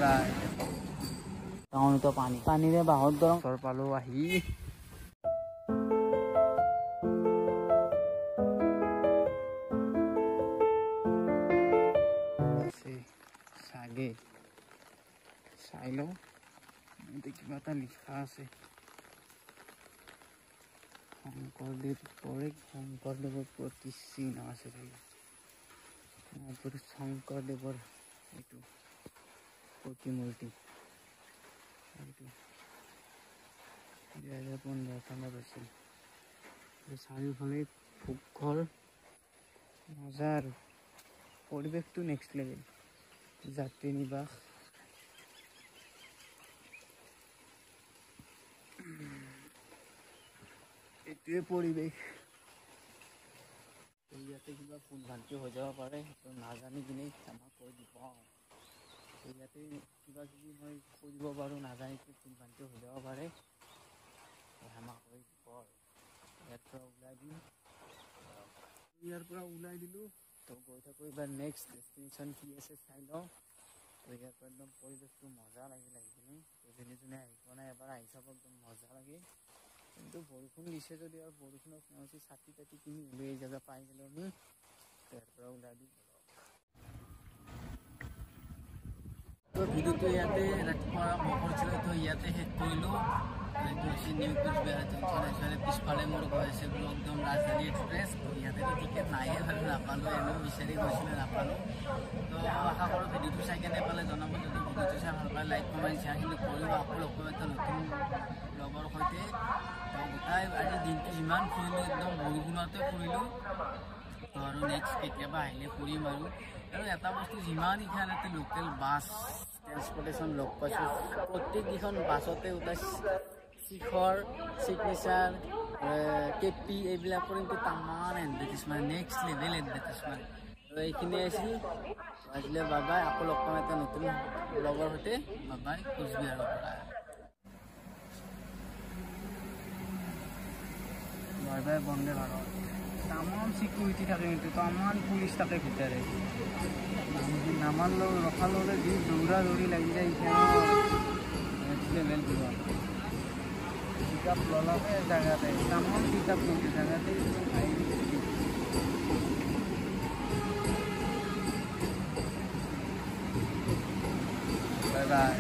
বাই টাউনতো পানীৰে বাহত দৰং ঘৰ পালো আহি চাগে চাই লওঁ কিবা এটা লিখা আছে শংকৰদেৱৰ প্ৰতিচিহ্ন আছে শংকৰদেৱৰ এইটো প্ৰতিমূৰ্তি 2015 চনত হৈছিল চাৰিওফালে ভোগঘৰ মজা আৰু পৰিৱেশটো নেক্সট লেভেল যাত্ৰী নিবাস এইটোৱে পৰিৱেশ ইয়াতে কিবা ভুল ভ্ৰান্তি হৈ যাব পাৰে সেইটো নাজানি কিনে আমাক কৈ দিব ইয়াতে কিবা কিবি মই কৈ দিব পাৰোঁ নাজানি ভুল ভ্ৰান্তি হৈ যাব পাৰে আমাক কৈ দিব ইয়াৰ পৰা ওলাই দিলোঁ তো গৈ থাকোঁ এইবাৰ নেক্সট ডেষ্টিনেশ্যন কি আছে চাই লওঁ তো ইয়াৰ পৰা একদম পৰিৱেশটো মজা লাগিল আহি কিনে যোনে যোনে আহি পোৱা নাই এবাৰ আহি চাব একদম মজা লাগে কিন্তু বৰষুণ দিছে যদি আৰু বৰষুণত নহৈছে ছাতি তাতি কিনি হ'লেও এই জেগা পাই গ'লোঁ আমি তাৰ পৰা ওলাই দিওঁ তো ভিডিঅ'টো ইয়াতে ৰাতিপুৱা মই কৰিছিলোঁ তো ইয়াতে শেষ কৰিলোঁ এইটো হৈছে নিউ কোচবিহাৰ জংচন পিছফালে মোৰ গৈ আছে বোলো একদম ৰাজধানী এক্সপ্ৰেছ তো ইয়াতেতো টিকেট নাইয়ে বাৰু নাপালোঁ এনেও বিচাৰি গৈছিলোঁ নাপালোঁ তো আশা কৰোঁ ভিডিঅ'টো চাই কেনে পালে জনাব যদি ভিডিঅ'টো চাই ভাল পায় লাইক কমেণ্ট শ্বেয়াৰ কিন্তু কৰিব আকৌ লগ কৰিব এটা নতুন লগৰ সৈতে তো গোটাই আজি দিনটো যিমান ফুৰিলোঁ একদম বৰষুণতে ফুৰিলোঁ তো আৰু নেক্সট কেতিয়াবা আহিলে ফুৰিম আৰু এটা বস্তু যিমান ইখানতে লোকেল বাছ ট্ৰেন্সপৰ্টেশ্যন লগ পাইছোঁ প্ৰত্যেককেইখন বাছতে উঠাই শিখৰ চিগনেচাৰ কেপি এইবিলাকৰ কিন্তু তামান এডভাৰটাইজমেণ্ট নেক্সট লেভেল এডভাৰটাইজমেণ্ট তো এইখিনি আছিল আজিলে বাই বাই আকৌ লগ পাম এটা নতুন লগৰ সৈতে বাই বাই কোচবিহাৰৰ পৰা বাই বাই বন্দে ভাৰত তামান সিকিউরিটি থাকে কিন্তু তামান পুলিশ থাকে ভিতরে নামান লোক রখা লোকে যে দৌড়া দৌড়ি লাগি যায় নেক্সট লেভেল পুরো পিকআপ ললাকে জায়গাতে তামান পিকআপ করতে জায়গাতে বাই বাই